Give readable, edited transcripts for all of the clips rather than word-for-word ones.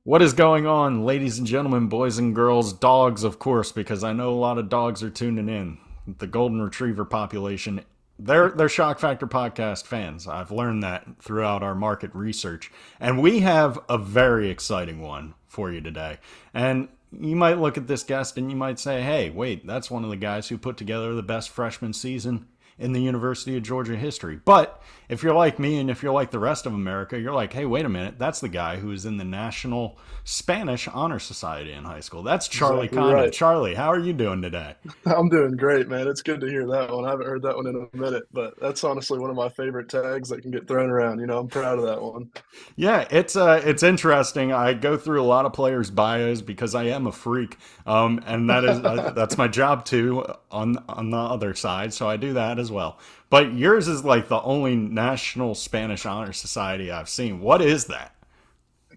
What is going on, ladies and gentlemen, boys and girls, dogs, of course, because I know a lot of dogs are tuning in. The golden retriever population, they're Shock Factor Podcast fans. I've learned that throughout our market research. And we have a very exciting one for you today. And you might look at this guest and you might say, hey, wait, that's one of the guys who put together the best freshman season in the University of Georgia history. But if you're like me and if you're like the rest of America, you're like, hey, wait a minute, that's the guy who was in the National Spanish Honor Society in high school. That's Charlie Exactly Condon. right. Charlie, how are you doing today? I'm doing great, man. It's good to hear that one. I haven't heard that one in a minute, but that's honestly one of my favorite tags that can get thrown around. I'm proud of that one. Yeah, it's interesting. I go through a lot of players' bios because I am a freak, and that's my job too on the other side. So I do that as well. But yours is like the only National Spanish Honor Society I've seen. What is that?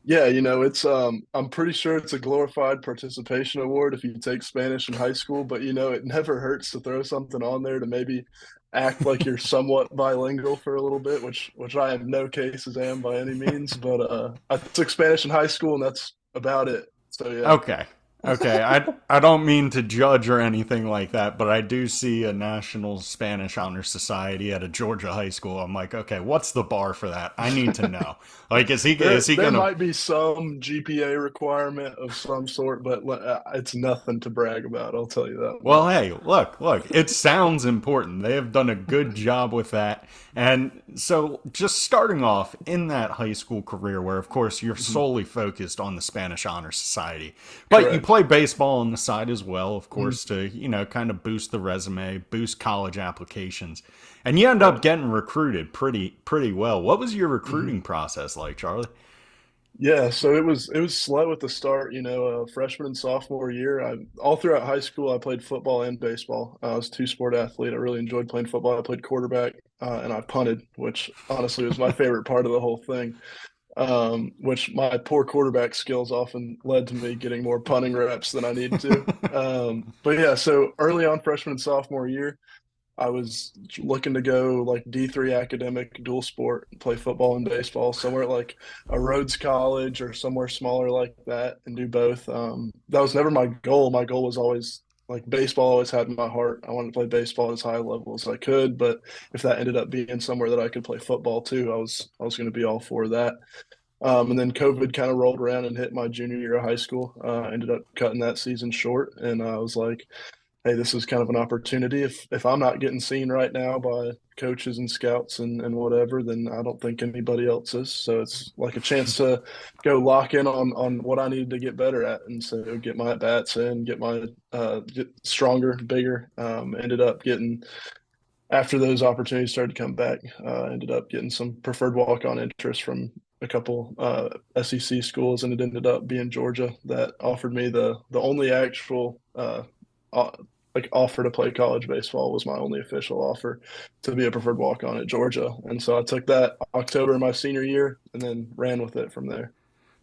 Yeah, it's I'm pretty sure it's a glorified participation award if you take Spanish in high school, but it never hurts to throw something on there to maybe act like you're somewhat bilingual for a little bit, which I in no cases am by any means, but I took Spanish in high school and that's about it. So yeah. Okay. Okay. I don't mean to judge or anything like that, but I do see a National Spanish Honor Society at a Georgia high school. I'm like, okay, what's the bar for that? I need to know. Like, There, is he there gonna? might be some GPA requirement of some sort, but it's nothing to brag about. I'll tell you that Well, much. hey, look. It sounds important. They have done a good job with that. And so, just starting off in that high school career, where of course you're Mhm. solely focused on the Spanish Honor Society, but you Correct. play baseball on the side as well, of Mhm. course, to kind of boost the resume, boost college applications, and you end up Right. getting recruited pretty well. What was your Mhm. recruiting process like, Charlie? Yeah, so it was slow at the start. Freshman and sophomore year. I all throughout high school, I played football and baseball. I was a two-sport athlete. I really enjoyed playing football. I played quarterback, and I punted, which honestly was my favorite part of the whole thing. Which my poor quarterback skills often led to me getting more punting reps than I needed to. But yeah, so early on freshman and sophomore year, I was looking to go like D3 academic dual sport, play football and baseball somewhere like a Rhodes College or somewhere smaller like that and do both. That was never my goal. My goal was always like baseball always had in my heart. I wanted to play baseball at as high level as I could, but if that ended up being somewhere that I could play football too, I was going to be all for that. And then COVID kind of rolled around and hit my junior year of high school. Ended up cutting that season short, and I was like, "Hey, this is kind of an opportunity. If I'm not getting seen right now by coaches and scouts and whatever, then I don't think anybody else is. So it's like a chance to go lock in on what I needed to get better at, and so get my at bats in, get stronger, bigger. Ended up getting after those opportunities started to come back, ended up getting some preferred walk on interest from a couple SEC schools, and it ended up being Georgia that offered me the only actual uh, like offer to play college baseball was my only official offer to be a preferred walk on at Georgia, and so I took that October of my senior year and then ran with it from there.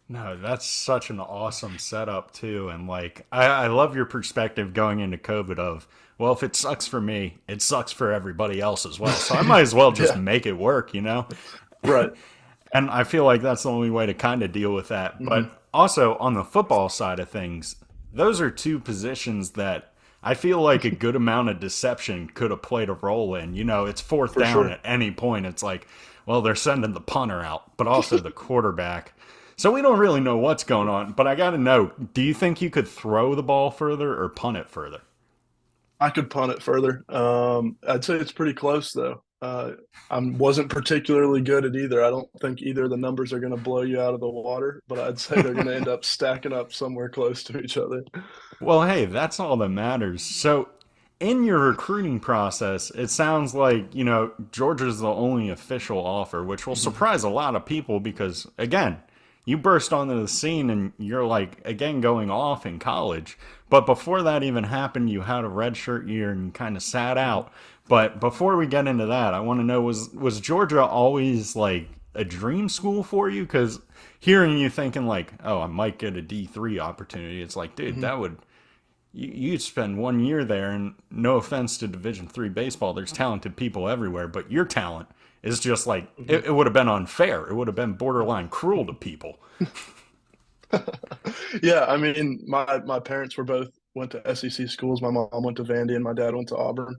No, that's such an awesome setup too, and like I love your perspective going into COVID of well, if it sucks for me, it sucks for everybody else as well. So I might as well just Yeah, make it work, you know? right. And I feel like that's the only way to kind of deal with that. Hmm. But also on the football side of things, those are two positions that I feel like a good amount of deception could have played a role in. It's fourth For down sure. at any point. It's like, well, they're sending the punter out, but also the quarterback. So we don't really know what's going on. But I got to know, do you think you could throw the ball further or punt it further? I could punt it further. I'd say it's pretty close though. I wasn't particularly good at either. I don't think either of the numbers are going to blow you out of the water, but I'd say they're going to end up stacking up somewhere close to each other. Well, hey, that's all that matters. So, in your recruiting process, it sounds like, Georgia's the only official offer, which will Mhm. surprise a lot of people because, again, you burst onto the scene and you're like, again, going off in college. But before that even happened, you had a redshirt year and you kind of sat Mhm. out. But before we get into that, I want to know was Georgia always like a dream school for you? Because hearing you thinking like, oh, I might get a D3 opportunity, it's like, dude, Mhm. that would you'd spend 1 year there, and no offense to Division 3 baseball, there's talented people everywhere, but your talent is just like Mhm. it would have been unfair. It would have been borderline cruel to people. Yeah, I mean, my parents were both went to SEC schools. My mom went to Vandy and my dad went to Auburn.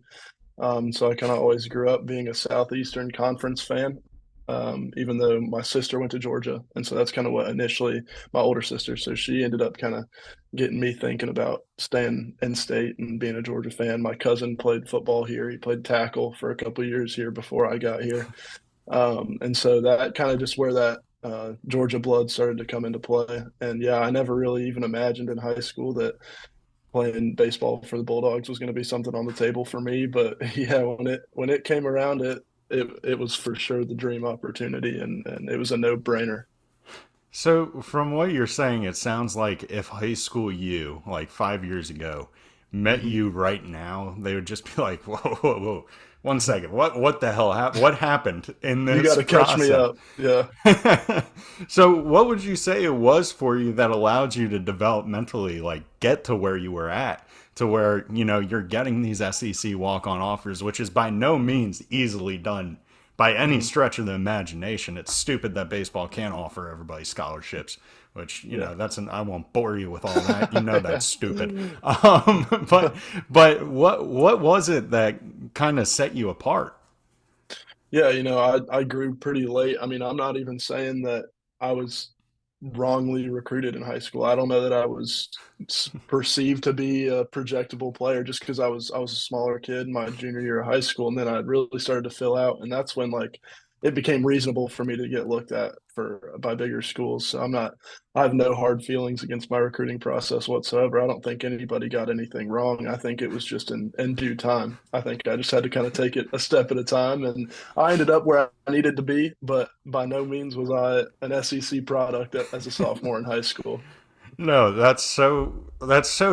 So I kind of always grew up being a Southeastern Conference fan, even though my sister went to Georgia. And so that's kind of what initially my older sister. So she ended up kind of getting me thinking about staying in state and being a Georgia fan. My cousin played football here. He played tackle for a couple of years here before I got here. And so that kind of just where that Georgia blood started to come into play. And yeah, I never really even imagined in high school that playing baseball for the Bulldogs was going to be something on the table for me. But yeah, when it came around, it was for sure the dream opportunity, and it was a no brainer. So, from what you're saying, it sounds like if high school you, like 5 years ago, met Mhm. you right now, they would just be like, "Whoa, whoa, whoa! 1 second, what the hell happened? What happened in You got this to catch me process?" up. Yeah. So, what would you say it was for you that allowed you to developmentally, like, get to where you were at, to where you're getting these SEC walk-on offers, which is by no means easily done by any Mhm. stretch of the imagination. It's stupid that baseball can't offer everybody scholarships, which Yeah. that's an I won't bore you with all that. That's stupid. Yeah. But what was it that kind of set you apart? Yeah, I grew pretty late. I mean, I'm not even saying that I was wrongly recruited in high school. I don't know that I was perceived to be a projectable player just because I was a smaller kid my junior year of high school, and then I really started to fill out, and that's when like it became reasonable for me to get looked at for by bigger schools. So I have no hard feelings against my recruiting process whatsoever. I don't think anybody got anything wrong. I think it was just in due time. I think I just had to kind of take it a step at a time, and I ended up where I needed to be, but by no means was I an SEC product as a sophomore in high school. No, that's so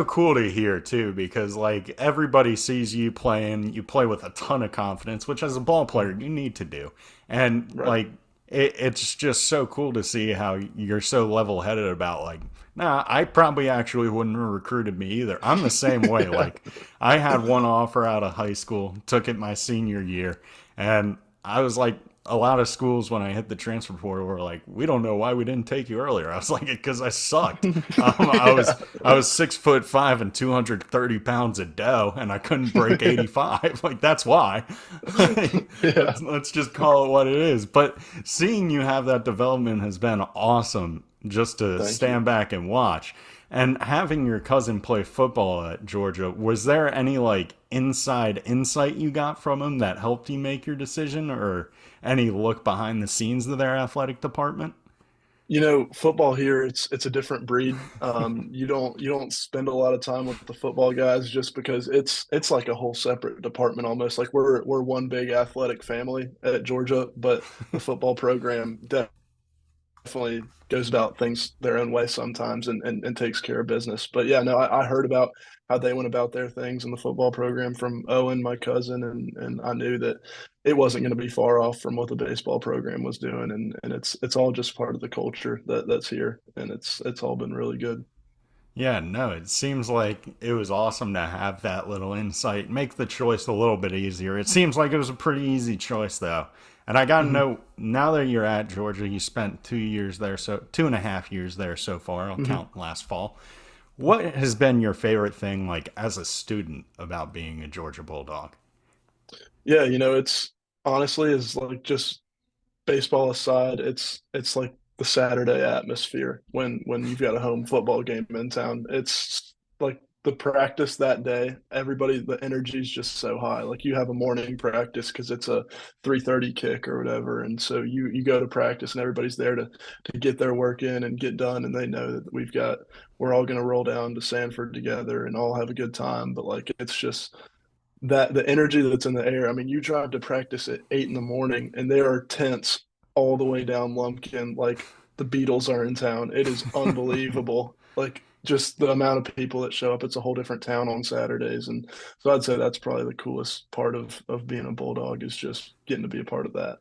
cool to hear too, because like everybody sees you playing, you play with a ton of confidence, which as a ball player you need to do, and Right. like it's just so cool to see how you're so level headed about like, nah, I probably actually wouldn't have recruited me either. I'm the same way. Yeah. Like I had one offer out of high school, took it my senior year, and I was like, a lot of schools when I hit the transfer portal were like, "We don't know why we didn't take you earlier." I was like, "Because I sucked. I was Yeah. I was 6'5" and 230 pounds of dough, and I couldn't break 85. Like that's why. Yeah. Let's just call it what it is. But seeing you have that development has been awesome. Just to Thank you. stand back and watch. And having your cousin play football at Georgia, was there any like inside insight you got from him that helped you make your decision, or any look behind the scenes of their athletic department? Football here, it's a different breed. You don't spend a lot of time with the football guys just because it's like a whole separate department almost. Like we're one big athletic family at Georgia, but the football program definitely goes about things their own way sometimes and takes care of business. But yeah, no, I heard about how they went about their things in the football program from Owen, my cousin, and I knew that it wasn't going to be far off from what the baseball program was doing, and it's all just part of the culture that's here, and it's all been really good. Yeah, no, it seems like it was awesome to have that little insight, make the choice a little bit easier. It seems like it was a pretty easy choice, though. And I got to Hmm. know, now that you're at Georgia, you spent 2 years there, so 2.5 years there so far. I'll Hmm. count last fall. What has been your favorite thing, like as a student, about being a Georgia Bulldog? Yeah, it's honestly is like just baseball aside, it's like the Saturday atmosphere when you've got a home football game in town. It's like the practice that day, everybody, the energy is just so high. Like you have a morning practice because it's a 3:30 kick or whatever, and so you go to practice and everybody's there to get their work in and get done, and they know that we're all going to roll down to Sanford together and all have a good time. But like it's just that the energy that's in the air. I mean, you drive to practice at 8 in the morning, and there are tents all the way down Lumpkin. Like the Beatles are in town. It is unbelievable. Like just the amount of people that show up. It's a whole different town on Saturdays, and so I'd say that's probably the coolest part of being a Bulldog is just getting to be a part of that.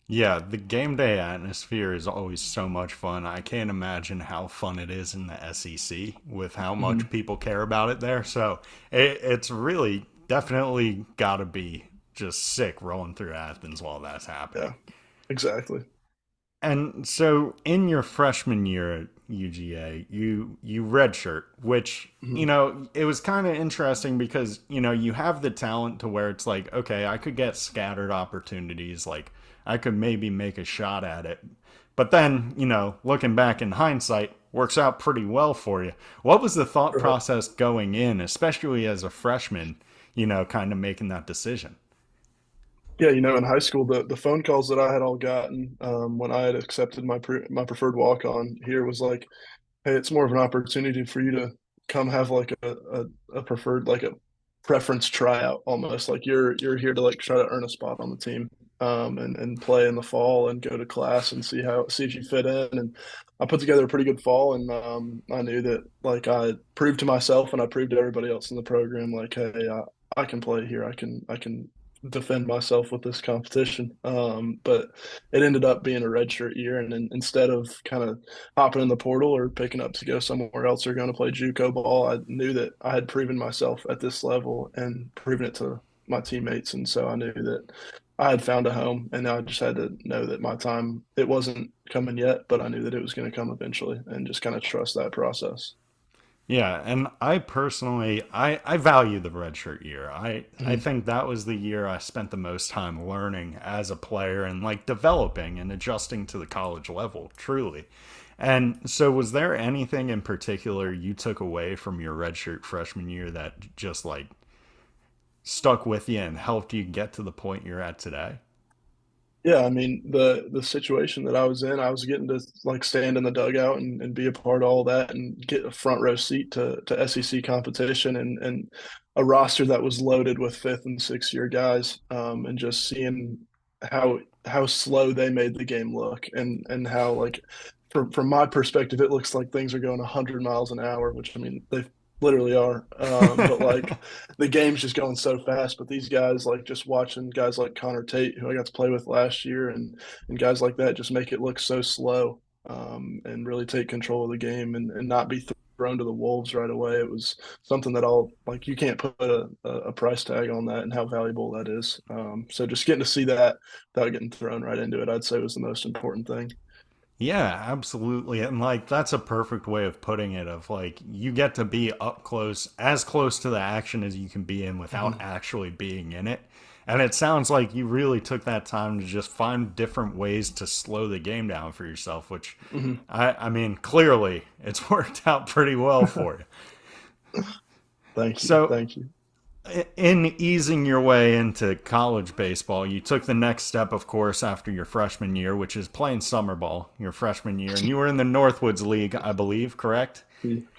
Yeah, the game day atmosphere is always so much fun. I can't imagine how fun it is in the SEC with how much Mhm. people care about it there. So it's really definitely got to be just sick rolling through Athens while that's happening. Yeah, exactly. And so in your freshman year at UGA, you redshirt, which, Mhm. it was kind of interesting because, you have the talent to where it's like, okay, I could get scattered opportunities, like I could maybe make a shot at it. But then, looking back in hindsight, works out pretty well for you. What was the thought Right. process going in, especially as a freshman, kind of making that decision? Yeah, in high school, the phone calls that I had all gotten when I had accepted my preferred walk on here was like, hey, it's more of an opportunity for you to come have like a preferred like a preference tryout almost. Like you're here to like try to earn a spot on the team and play in the fall and go to class and see if you fit in. And I put together a pretty good fall, and I knew that like I proved to myself and I proved to everybody else in the program like, hey, I can play here. I can defend myself with this competition. But it ended up being a redshirt year, and then instead of kind of hopping in the portal or picking up to go somewhere else or going to play JUCO ball, I knew that I had proven myself at this level and proven it to my teammates, and so I knew that I had found a home, and I just had to know that my time it wasn't coming yet, but I knew that it was going to come eventually, and just kind of trust that process. Yeah, and I personally, I value the redshirt year. I Mhm. think that was the year I spent the most time learning as a player and like developing and adjusting to the college level, truly. And so was there anything in particular you took away from your redshirt freshman year that just like stuck with you and helped you get to the point you're at today? Yeah, I mean the situation that I was in, I was getting to like stand in the dugout and be a part of all that and get a front row seat to SEC competition and a roster that was loaded with fifth and sixth year guys, and just seeing how slow they made the game look and how like from my perspective it looks like things are going 100 miles an hour, which I mean they literally are. But like the game's just going so fast. But these guys, like just watching guys like Connor Tate, who I got to play with last year, and guys like that, just make it look so slow, and really take control of the game and not be thrown to the wolves right away. It was something that I'll like. You can't put a price tag on that and how valuable that is. So just getting to see that without getting thrown right into it, I'd say was the most important thing. Yeah, absolutely. And like that's a perfect way of putting it of like you get to be up close, as close to the action as you can be in without Mhm. actually being in it. And it sounds like you really took that time to just find different ways to slow the game down for yourself, which Mhm. I mean, clearly it's worked out pretty well for you. Thank you, So thank you. in easing your way into college baseball, you took the next step, of course, after your freshman year, which is playing summer ball your freshman year. And you were in the Northwoods League, I believe, correct?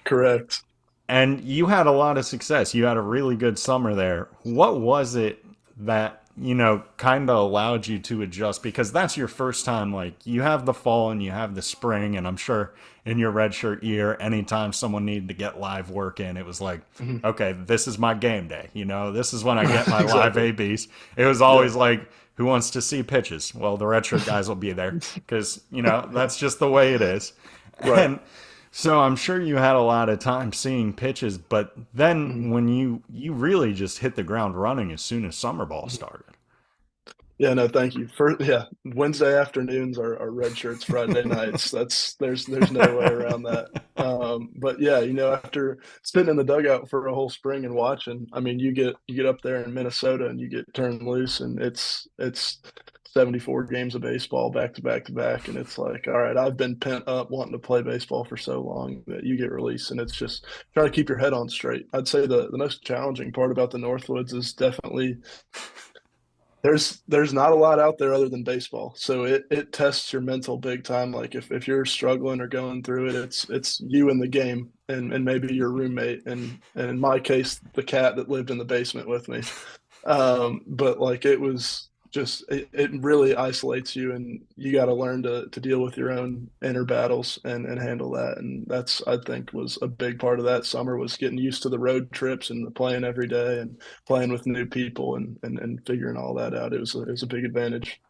Correct. And you had a lot of success. You had a really good summer there. What was it that, kind of allowed you to adjust? Because that's your first time. Like, you have the fall and you have the spring. And I'm sure in your redshirt year, anytime someone needed to get live work in, it was like, Mhm. okay, this is my game day. This is when I get my live Exactly. ABs. It was Yep. always like, who wants to see pitches? Well, the redshirt guys will be there because, that's just the way it is. Right. And so I'm sure you had a lot of time seeing pitches, but then Mhm. when you really just hit the ground running as soon as summer ball started. Yeah, no, thank you. Yeah, Wednesday afternoons are red shirts, Friday nights. There's no way around that. But yeah, after sitting in the dugout for a whole spring and watching, I mean, you get up there in Minnesota and you get turned loose, and it's 74 games of baseball back to back to back, and it's like, all right, I've been pent up wanting to play baseball for so long that you get released, and it's just trying to keep your head on straight. I'd say the most challenging part about the Northwoods is definitely there's not a lot out there other than baseball. So it tests your mental big time. Like if you're struggling or going through it, it's you in the game and maybe your roommate and in my case the cat that lived in the basement with me. But like it was just it really isolates you and you got to learn to deal with your own inner battles and handle that. And that's I think was a big part of that summer was getting used to the road trips and the playing every day and playing with new people and figuring all that out. It was a big advantage.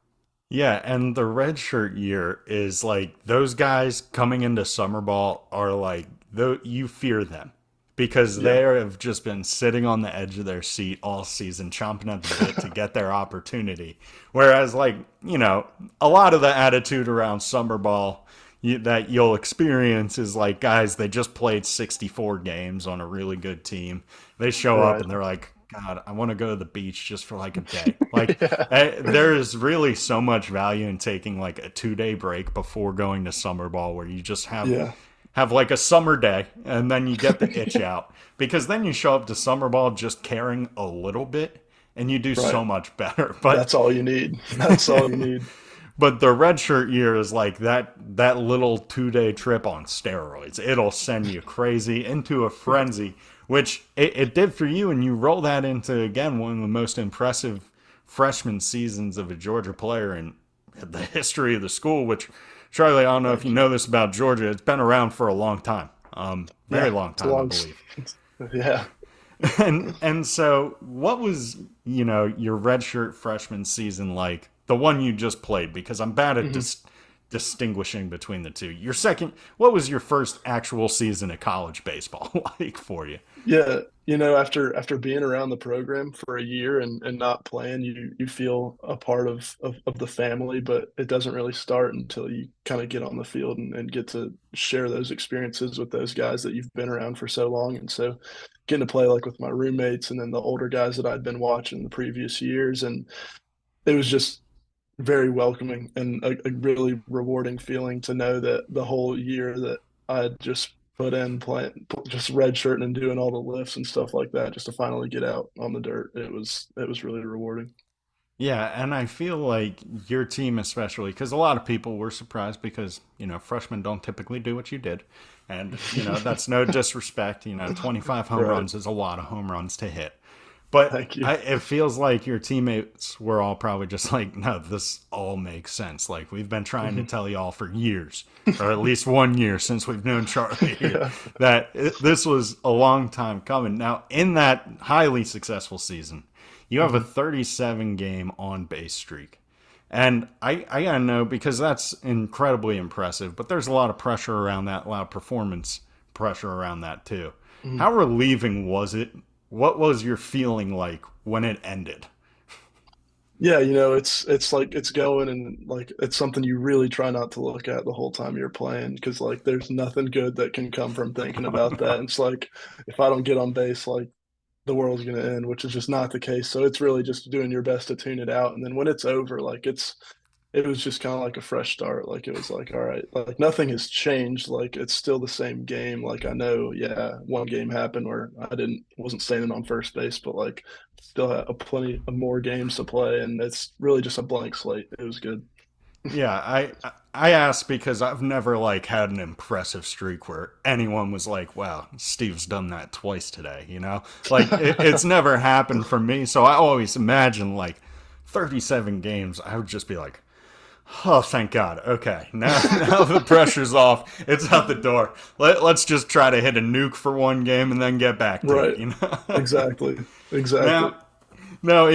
Yeah, and the red shirt year is like those guys coming into summer ball are like though you fear them because they Yeah. have just been sitting on the edge of their seat all season, chomping at the bit to get their opportunity. Whereas, like, a lot of the attitude around summer ball, that you'll experience is like guys they just played 64 games on a really good team. They show up Right. and they're like, God, I want to go to the beach just for like a day. Like Yeah. there is really so much value in taking like a 2 day break before going to summer ball, where you just Yeah. have like a summer day and then you get the itch out, because then you show up to summer ball just caring a little bit and you do Right. so much better. But That's all you need. That's all you need. but the redshirt year is like that little 2 day trip on steroids. It'll send you crazy into a frenzy, which it did for you. And you roll that into, again, one of the most impressive freshman seasons of a Georgia player in the history of the school, which, Charlie, I don't know if you Thank you. know this about Georgia. It's been around for a long time. Very Yeah. long It's a time, I long. believe. Yeah. And so what was, your redshirt freshman season like, the one you just played? Because I'm bad at Mhm. distinguishing between the two. What was your first actual season of college baseball like for you? Yeah, after being around the program for a year and not playing, you feel a part of the family, but it doesn't really start until you kind of get on the field and get to share those experiences with those guys that you've been around for so long. And so getting to play like with my roommates and then the older guys that I'd been watching the previous years, and it was just very welcoming and a really rewarding feeling to know that the whole year that I had just put in playing, just redshirting and doing all the lifts and stuff like that, just to finally get out on the dirt. It was really rewarding. Yeah, and I feel like your team especially, because a lot of people were surprised because, freshmen don't typically do what you did. And, that's no disrespect. 25 home Right. runs is a lot of home runs to hit. But Thank you. it feels like your teammates were all probably just like, no, this all makes sense. Like, we've been trying to Mhm. tell y'all for years, or at least one year since we've known Charlie here, Yeah. that this was a long time coming. Now, in that highly successful season, you have a Mhm. 37 game on base streak. And I gotta know, because that's incredibly impressive, but there's a lot of pressure around that, a lot of performance pressure around that too. Mhm. How relieving was it? What was your feeling like when it ended? Yeah, it's like it's going and like it's something you really try not to look at the whole time you're playing because like there's nothing good that can come from thinking about that. And it's like if I don't get on base, like the world's gonna end, which is just not the case. So it's really just doing your best to tune it out. And then when it's over, like it was just kind of like a fresh start. Like it was like, all right, like nothing has changed. Like it's still the same game. Like I know, yeah, one game happened where I didn't wasn't standing on first base, but like still have plenty of more games to play, and it's really just a blank slate. It was good. Yeah, I asked because I've never like had an impressive streak where anyone was like, "Wow, Steve's done that twice today." Like it's never happened for me. So I always imagine like 37 games. I would just be like, "Oh, thank God. Okay, now the pressure's off. It's out the door. Let's just try to hit a nuke for one game and then get back to Right. it." Exactly. Exactly. Now, no,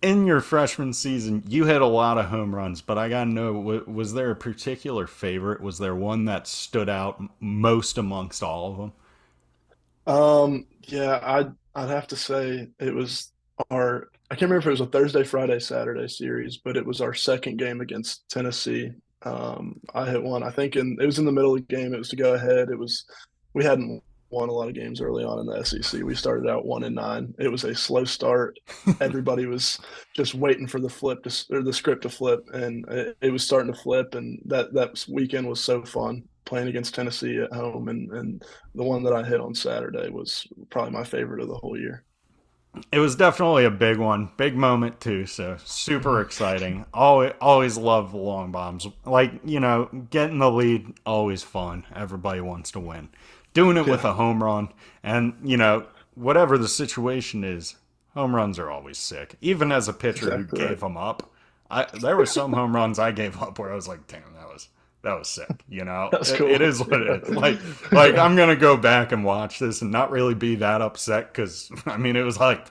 in your freshman season, you hit a lot of home runs, but I gotta know, was there a particular favorite? Was there one that stood out most amongst all of them? Yeah, I'd have to say it was our I can't remember if it was a Thursday, Friday, Saturday series, but it was our second game against Tennessee. I hit one. I think it was in the middle of the game. It was to go ahead. We hadn't won a lot of games early on in the SEC. We started out 1-9. It was a slow start. Everybody was just waiting for the flip or the script to flip, and it was starting to flip. And that weekend was so fun playing against Tennessee at home, and the one that I hit on Saturday was probably my favorite of the whole year. It was definitely a big one, big moment too. So super Mhm. exciting. Always love the long bombs. Like, getting the lead, always fun. Everybody wants to win. Doing it with Yeah, a home run, and whatever the situation is, home runs are always sick. Even as a pitcher who exactly right. gave them up, there were some home runs I gave up where I was like, damn, that was sick. That's It cool. is what it is. Like Yeah, I'm gonna go back and watch this and not really be that upset, because I mean it was like,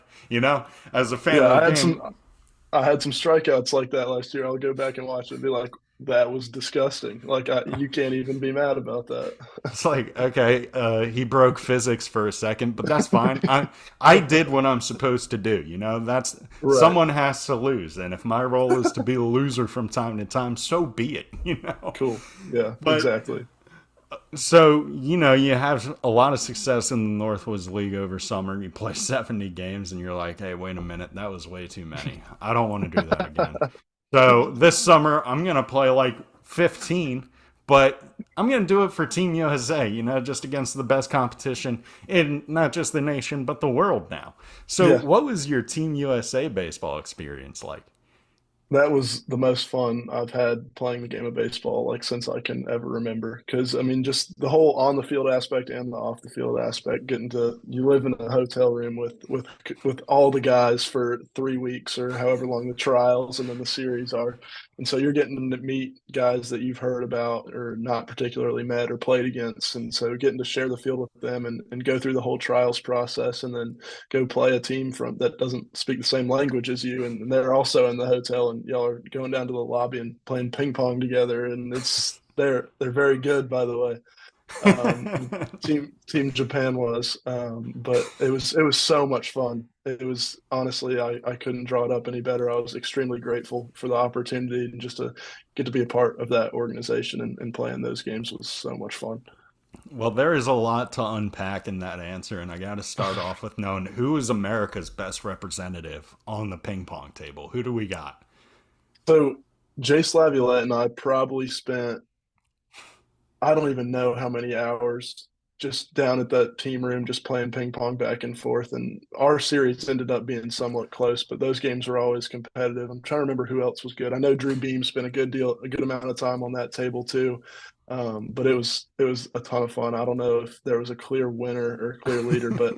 as a fan yeah. of the I had some game. I had some strikeouts like that last year. I'll go back and watch it and be like, That was disgusting. Like you can't even be mad about that. It's like, okay, he broke physics for a second, but that's fine. I did what I'm supposed to do. That's Right. someone has to lose, and if my role is to be a loser from time to time, so be it. Cool. Yeah, But exactly. so you have a lot of success in the Northwoods League over summer. You play 70 games, and you're like, hey, wait a minute, that was way too many. I don't want to do that again. So this summer, I'm going to play like 15, but I'm going to do it for Team USA, just against the best competition in not just the nation, but the world now. So, Yeah. what was your Team USA baseball experience like? That was the most fun I've had playing the game of baseball, like since I can ever remember. Because I mean, just the whole on the field aspect and the off the field aspect. Getting to you live in a hotel room with all the guys for 3 weeks or however long the trials and then the series are, and so you're getting to meet guys that you've heard about or not particularly met or played against, and so getting to share the field with them and go through the whole trials process and then go play a team from that doesn't speak the same language as you, and they're also in the hotel, and y'all are going down to the lobby and playing ping pong together, and they're very good, by the way. Team Japan was, but it was so much fun. It was honestly I couldn't draw it up any better. I was extremely grateful for the opportunity and just to get to be a part of that organization and playing those games was so much fun. Well, there is a lot to unpack in that answer, and I got to start off with knowing who is America's best representative on the ping pong table. Who do we got? So Jay Slaviolette and I probably spent I don't even know how many hours just down at that team room, just playing ping pong back and forth. And our series ended up being somewhat close, but those games were always competitive. I'm trying to remember who else was good. I know Drew Beam spent a good amount of time on that table too. But it was a ton of fun. I don't know if there was a clear winner or clear leader, but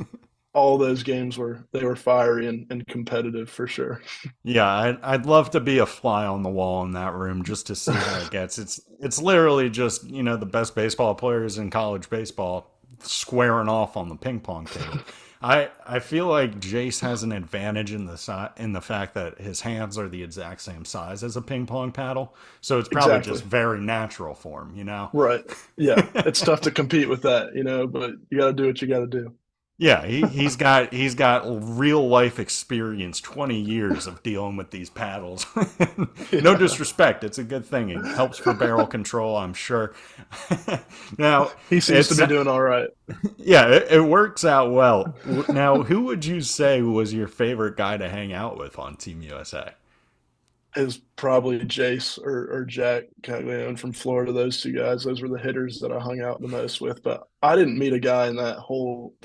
all those games were fiery and competitive for sure. Yeah, I'd love to be a fly on the wall in that room just to see how it gets. It's literally just the best baseball players in college baseball squaring off on the ping pong table. I feel like Jace has an advantage in the fact that his hands are the exact same size as a ping pong paddle, so it's probably Exactly. just very natural for him. Right. Yeah. It's tough to compete with that, but you got to do what you got to do. Yeah, he's got real life experience, 20 years of dealing with these paddles. No Yeah. disrespect, it's a good thing. It helps for barrel control, I'm sure. Now, He seems to it's be doing all right. yeah, it works out well. Now, who would you say was your favorite guy to hang out with on Team USA? Is probably Jace or Jack Caglione from Florida. Those two guys, those were the hitters that I hung out the most with. But I didn't meet a guy in that whole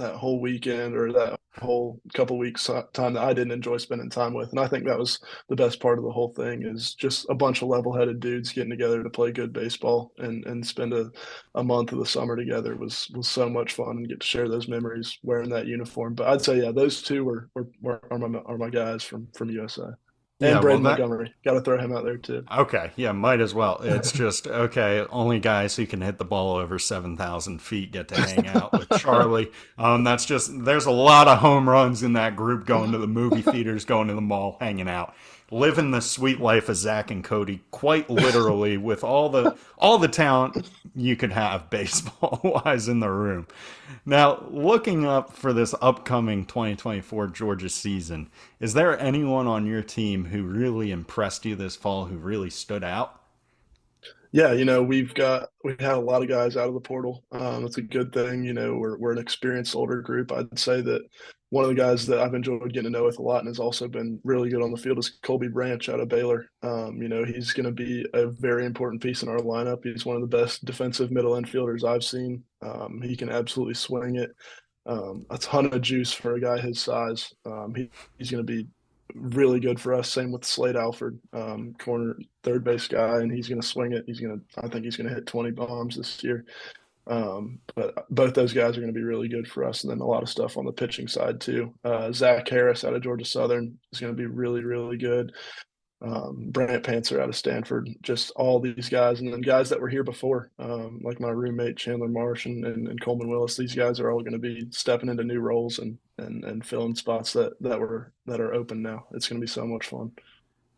weekend or that whole couple weeks time that I didn't enjoy spending time with. And I think that was the best part of the whole thing is just a bunch of level-headed dudes getting together to play good baseball and spend a month of the summer together was so much fun and get to share those memories wearing that uniform. But I'd say yeah, those two are my guys from USA. Yeah, And well, Braden that Montgomery. Got to throw him out there too. okay, yeah, might as well. It's just okay. Only guys who can hit the ball over 7,000 feet get to hang out with Charlie. That's just there's a lot of home runs in that group going to the movie theaters, going to the mall, hanging out, living the sweet life of Zach and Cody, quite literally with all the talent you could have baseball wise in the room. Now, looking up for this upcoming 2024 Georgia season, is there anyone on your team who really impressed you this fall, who really stood out? Yeah, we've had a lot of guys out of the portal. It's a good thing. We're an experienced older group. I'd say that one of the guys that I've enjoyed getting to know with a lot and has also been really good on the field is Colby Branch out of Baylor. He's going to be a very important piece in our lineup. He's one of the best defensive middle infielders I've seen. He can absolutely swing it. A ton of juice for a guy his size. He's going to be really good for us. Same with Slade Alford, corner third base guy, and he's going to swing it. I think he's going to hit 20 bombs this year. But both those guys are going to be really good for us. And then a lot of stuff on the pitching side too. Zach Harris out of Georgia Southern is going to be really, really good. Brant Panther out of Stanford, just all these guys, and then guys that were here before, like my roommate Chandler Marsh and Coleman Willis. These guys are all going to be stepping into new roles and filling spots that are open now. It's going to be so much fun.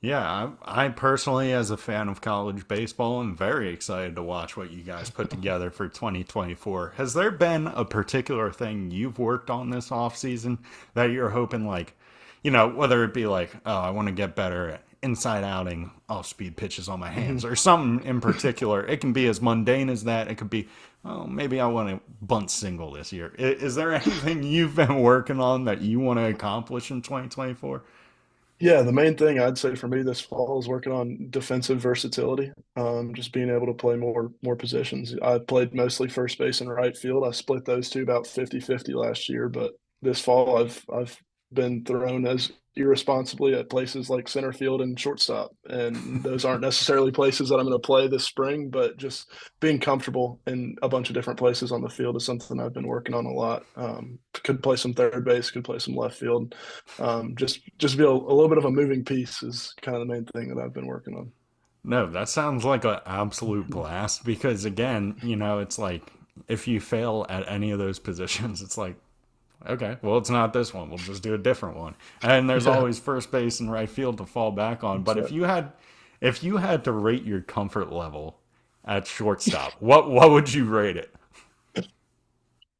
Yeah, I personally, as a fan of college baseball, am very excited to watch what you guys put together for 2024. Has there been a particular thing you've worked on this offseason that you're hoping, like, whether it be like, oh, I want to get better at inside outing off speed pitches on my hands Mhm. or something in particular? It can be as mundane as that. It could be, oh, maybe I want to bunt single this year. Is there anything you've been working on that you want to accomplish in 2024? Yeah, the main thing I'd say for me this fall is working on defensive versatility. Just being able to play more positions. I played mostly first base and right field. I split those two about 50-50 last year, but this fall I've been thrown as irresponsibly at places like center field and shortstop. And those aren't necessarily places that I'm going to play this spring, but just being comfortable in a bunch of different places on the field is something I've been working on a lot. Could play some third base, could play some left field. Just be a little bit of a moving piece is kind of the main thing that I've been working on. No, that sounds like an absolute blast because, again, it's like if you fail at any of those positions, it's like, okay, well, it's not this one. We'll just do a different one. And there's Yeah, always first base and right field to fall back on. But so if you had to rate your comfort level at shortstop, what would you rate it?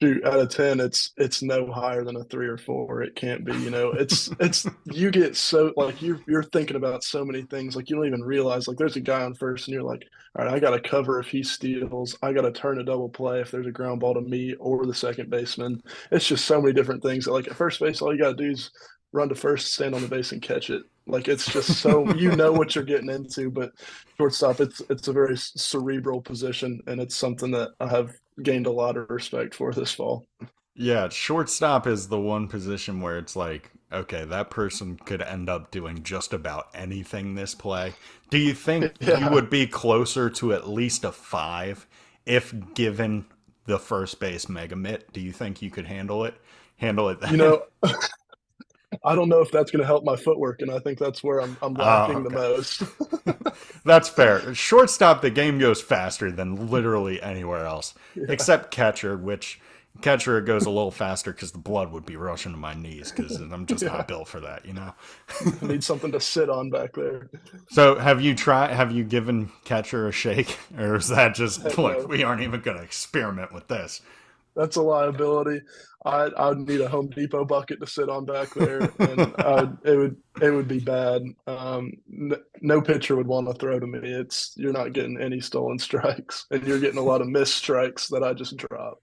shoot, out of 10, it's no higher than a 3 or 4. It can't be, it's you get so like you're thinking about so many things, like you don't even realize like there's a guy on first and you're like, all right, I gotta cover if he steals, I gotta turn a double play if there's a ground ball to me or the second baseman. It's just so many different things that, like, at first base, all you gotta do is run to first, stand on the base and catch it. Like, it's just so what you're getting into, but shortstop, it's a very cerebral position, and it's something that I have gained a lot of respect for this fall. Yeah, shortstop is the one position where it's like, okay, that person could end up doing just about anything this play. Do you think you Yeah, would be closer to at least a five if given the first base mega mitt? Do you think you could handle it? Handle it you then? know, I don't know if that's going to help my footwork, and I think that's where I'm Oh, lacking the okay. most. That's fair. Shortstop, the game goes faster than literally anywhere else, Yeah, except catcher, which catcher it goes a little faster because the blood would be rushing to my knees because I'm just yeah. not built for that. I need something to sit on back there. So have you given catcher a shake, or is that just Heck look? no, We aren't even going to experiment with this. that's a liability. I'd need a Home Depot bucket to sit on back there, and it would be bad. No pitcher would want to throw to me. It's You're not getting any stolen strikes, and you're getting a lot of missed strikes that I just dropped.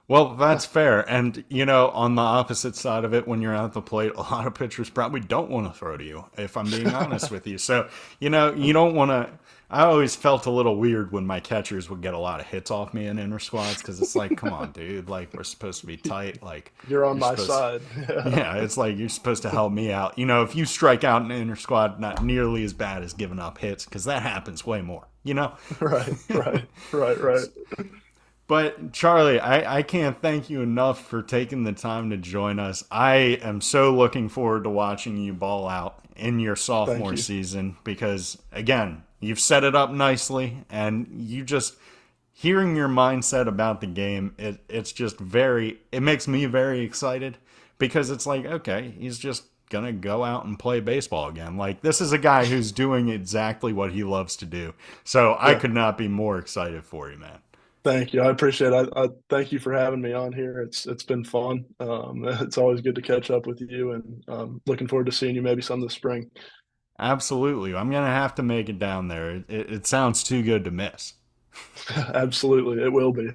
Well, that's fair. And, on the opposite side of it, when you're at the plate, a lot of pitchers probably don't want to throw to you, if I'm being honest with you. So, you don't want to. I always felt a little weird when my catchers would get a lot of hits off me in inner squads because it's like, come on, dude. Like, we're supposed to be tight. Like, You're on you're my supposed. side. Yeah, Yeah, it's like you're supposed to help me out. If you strike out in the inner squad, not nearly as bad as giving up hits because that happens way more. right, right, right, right. But Charlie, I can't thank you enough for taking the time to join us. I am so looking forward to watching you ball out in your Thank sophomore you. season because, again, you've set it up nicely and you just hearing your mindset about the game, it makes me very excited because it's like, okay, he's just gonna go out and play baseball again. Like, this is a guy who's doing exactly what he loves to do. So I Yeah. could not be more excited for you, man. Thank you. I appreciate it. I thank you for having me on here. It's been fun. It's always good to catch up with you, and looking forward to seeing you maybe some this spring. Absolutely. I'm going to have to make it down there. It sounds too good to miss. Absolutely, it will be.